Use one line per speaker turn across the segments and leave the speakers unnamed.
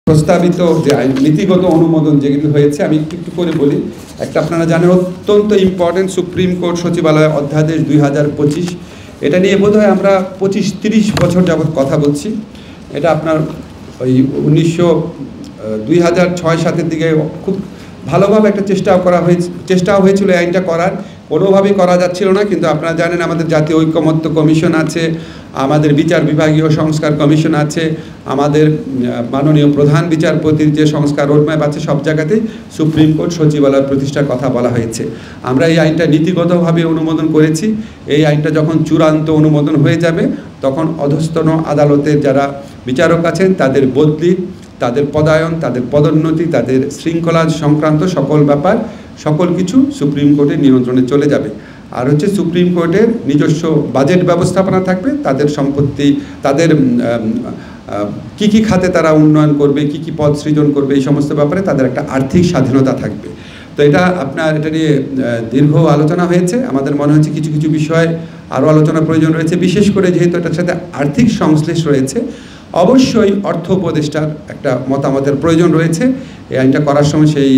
প্রস্তাবিত যে আইন নীতিগত অনুমোদন যেগুলি হয়েছে আমি একটু একটু করে বলি। একটা আপনারা জানেন অত্যন্ত ইম্পর্টেন্ট সুপ্রিম কোর্ট সচিবালয় অধ্যাদেশ 2025, এটা নিয়ে বোধহয় আমরা 25-30 বছর যাবৎ কথা বলছি। এটা আপনার ওই 2006-7 দিকে খুব ভালোভাবে একটা চেষ্টাও হয়েছিল এই আইনটা করার, কোনোভাবেই করা যাচ্ছিল না। কিন্তু আপনারা জানেন আমাদের জাতীয় ঐকমত্য কমিশন আছে, আমাদের বিচার বিভাগীয় সংস্কার কমিশন আছে, আমাদের মাননীয় প্রধান বিচারপতির যে সংস্কার রোডম্যাপ আছে, সব জায়গাতেই সুপ্রিম কোর্ট সচিবালয় প্রতিষ্ঠার কথা বলা হয়েছে। আমরা এই আইনটা নীতিগতভাবে অনুমোদন করেছি। এই আইনটা যখন চূড়ান্ত অনুমোদন হয়ে যাবে তখন অধস্তন আদালতের যারা বিচারক আছেন তাদের বদলি, তাদের পদায়ন, তাদের পদোন্নতি, তাদের শৃঙ্খলা সংক্রান্ত সকল ব্যাপার সকল কিছু সুপ্রিম কোর্টের নিয়ন্ত্রণে চলে যাবে। আর হচ্ছে সুপ্রিম কোর্টের নিজস্ব বাজেট ব্যবস্থাপনা থাকবে, তাদের সম্পত্তি, তাদের কী কী খাতে তারা উন্নয়ন করবে, কী কী পদ সৃজন করবে, এই সমস্ত ব্যাপারে তাদের একটা আর্থিক স্বাধীনতা থাকবে। তো এটা নিয়ে দীর্ঘ আলোচনা হয়েছে। আমাদের মনে হচ্ছে কিছু কিছু বিষয়ে আরও আলোচনা প্রয়োজন রয়েছে, বিশেষ করে যেহেতু এটার সাথে আর্থিক সংশ্লেষ রয়েছে, অবশ্যই অর্থ উপদেষ্টার একটা মতামতের প্রয়োজন রয়েছে। এই আইনটা করার সময় সেই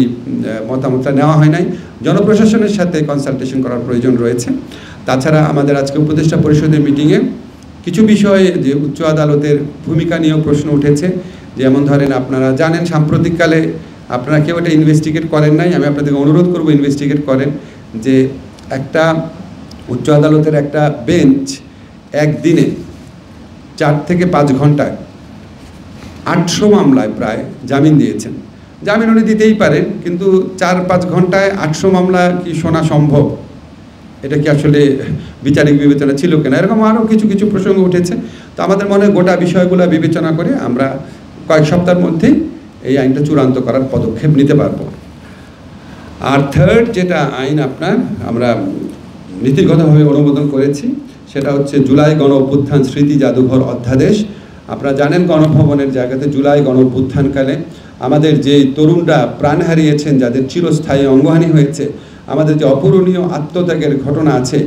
মতামতটা নেওয়া হয় নাই, জনপ্রশাসনের সাথে কনসালটেশন করার প্রয়োজন রয়েছে। তাছাড়া আমাদের আজকে উপদেষ্টা পরিষদের মিটিংয়ে কিছু বিষয়ে যে উচ্চ আদালতের ভূমিকা নিয়েও প্রশ্ন উঠেছে। যেমন ধরেন আপনারা জানেন সাম্প্রতিককালে আপনারা কেউ এটা ইনভেস্টিগেট করেন নাই, আমি আপনাদেরকে অনুরোধ করব ইনভেস্টিগেট করেন যে একটা উচ্চ আদালতের একটা বেঞ্চ একদিনে 4 থেকে 5 ঘন্টায় 800 মামলায় প্রায় জামিন দিয়েছেন। জামিন উনি দিতেই পারেন, কিন্তু 4-5 ঘন্টায় 800 মামলা কি শোনা সম্ভব? এটা কি আসলে বিচারিক বিবেচনা ছিল কিনা? এরকম আরও কিছু কিছু প্রসঙ্গ উঠেছে। তো আমাদের মনে হয় গোটা বিষয়গুলো বিবেচনা করে আমরা কয়েক সপ্তাহের মধ্যেই এই আইনটা চূড়ান্ত করার পদক্ষেপ নিতে পারবো। আর থার্ড যেটা আইন আমরা নীতিগতভাবে অনুমোদন করেছি সেটা হচ্ছে জুলাই গণ অভ্যুত্থান স্মৃতি জাদুঘর অধ্যাদেশ। আপনারা জানেন গণভবনের জায়গাতে জুলাই গণ অভ্যুত্থানকালে আমাদের যে তরুণরা প্রাণ হারিয়েছেন, যাদের চিরস্থায়ী অঙ্গহানি হয়েছে, আমাদের যে অপূরণীয় আত্মত্যাগের ঘটনা আছে,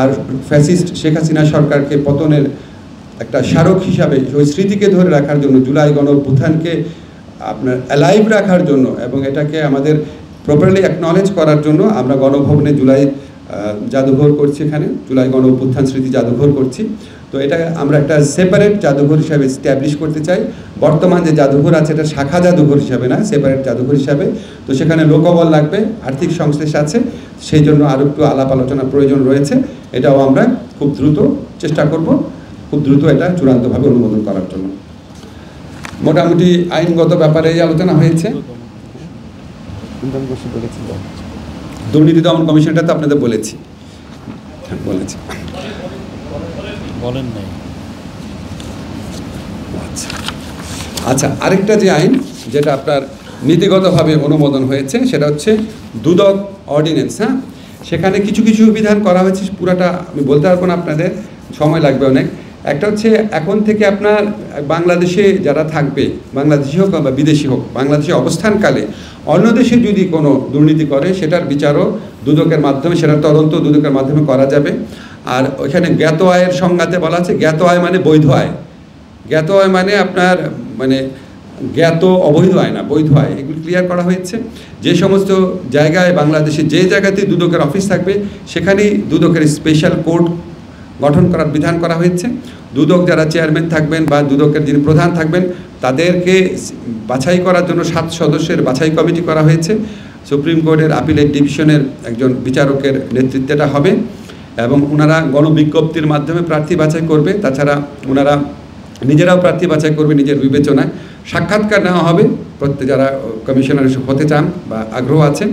আর ফ্যাসিস্ট শেখ হাসিনা সরকারকে পতনের একটা স্মারক হিসাবে ওই স্মৃতিকে ধরে রাখার জন্য, জুলাই গণ অভ্যুত্থানকে অ্যালাইভ রাখার জন্য এবং এটাকে আমাদের প্রপারলি অ্যাকনলেজ করার জন্য আমরা গণভবনে জুলাই জাদুঘর করছি, এখানে জুলাই গণ অভ্যুত্থান স্মৃতি জাদুঘর করছি। তো এটা আমরা একটা সেপারেট জাদুঘর হিসাবে স্ট্যাবলিশ করতে চাই। বর্তমান যে জাদুঘর আছে এটা শাখা জাদুঘর হিসাবে না, সেপারেট জাদুঘর হিসাবে। তো সেখানে লোকবল লাগবে, আর্থিক সংশ্লেষ আছে, সেই জন্য আরও একটু আলাপ আলোচনার প্রয়োজন রয়েছে। এটাও আমরা খুব দ্রুত চেষ্টা করব, খুব দ্রুত এটা চূড়ান্তভাবে অনুমোদন করার জন্য। মোটামুটি আইনগত ব্যাপারে এই আলোচনা হয়েছে। দুর্নীতি দমন কমিশনটা তো আপনাদের বলেছি।
বলেন নাই।
আচ্ছা, আরেকটা যে আইন যেটা আপনার নীতিগতভাবে অনুমোদন হয়েছে সেটা হচ্ছে দুদক অর্ডিন্যান্স। সেখানে কিছু কিছু বিধান করা হয়েছে, পুরাটা আমি বলতে পারবো না, আপনাদের সময় লাগবে অনেক। একটা হচ্ছে এখন থেকে আপনার বাংলাদেশে যারা থাকবে, বাংলাদেশি হোক বা বিদেশি হোক, বাংলাদেশে অবস্থানকালে অন্য দেশে যদি কোনো দুর্নীতি করে সেটার বিচারও দুদকের মাধ্যমে, সেটার তদন্ত দুদকের মাধ্যমে করা যাবে। আর ওইখানে জ্ঞাত আয়ের সংজ্ঞাতে বলা আছে, জ্ঞাত আয় মানে বৈধ আয়। জ্ঞাত আয় মানে আপনার জ্ঞাত অবৈধ আয় না, বৈধ আয়, এগুলি ক্লিয়ার করা হয়েছে। যে সমস্ত জায়গায় বাংলাদেশে যে জায়গাতে দুদকের অফিস থাকবে সেখানেই দুদকের স্পেশাল কোর্ট গঠন করার বিধান করা হয়েছে। দুদক যারা চেয়ারম্যান থাকবেন বা দুদকের যিনি প্রধান থাকবেন তাদেরকে বাছাই করার জন্য 7 সদস্যের বাছাই কমিটি করা হয়েছে। সুপ্রিম কোর্টের আপিলেট ডিভিশনের একজন বিচারকের নেতৃত্বটা হবে এবং ওনারা গণবিজ্ঞপ্তির মাধ্যমে প্রার্থী বাছাই করবে। তাছাড়া ওনারা নিজেরাও প্রার্থী বাছাই করবে নিজের বিবেচনায়। সাক্ষাৎকার নেওয়া হবে যারা কমিশনার হতে চান বা আগ্রহ আছে।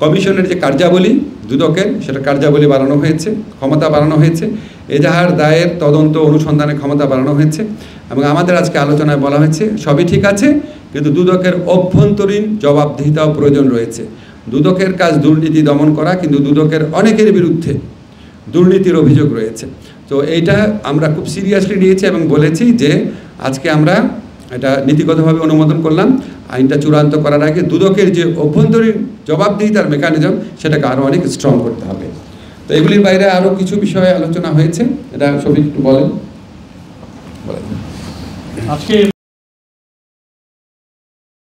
কমিশনের যে কার্যাবলী দুদকের, সেটা কার্যাবলী বাড়ানো হয়েছে, ক্ষমতা বাড়ানো হয়েছে, এজাহার দায়ের তদন্ত অনুসন্ধানের ক্ষমতা বাড়ানো হয়েছে। এবং আমাদের আজকে আলোচনায় বলা হয়েছে সবই ঠিক আছে, কিন্তু দুদকের অভ্যন্তরীণ জবাবদিহিতাও প্রয়োজন রয়েছে। দুদকের কাজ দুর্নীতি দমন করা, কিন্তু দুদকের অনেকের বিরুদ্ধে দুর্নীতির অভিযোগ রয়েছে। তো এইটা আমরা খুব সিরিয়াসলি নিয়েছি এবং বলেছি যে আজকে আমরা এটা নীতিগতভাবে অনুমোদন করলাম। আইনটা চূড়ান্ত করার আগে দুদকের যে অভ্যন্তরীণ জবাবদিহিতার মেকানিজম সেটাকে আরও অনেক স্ট্রং করতে হবে। তো এগুলির বাইরে আরও কিছু বিষয়ে আলোচনা হয়েছে, এটা সবই একটু বলেন।
আজকে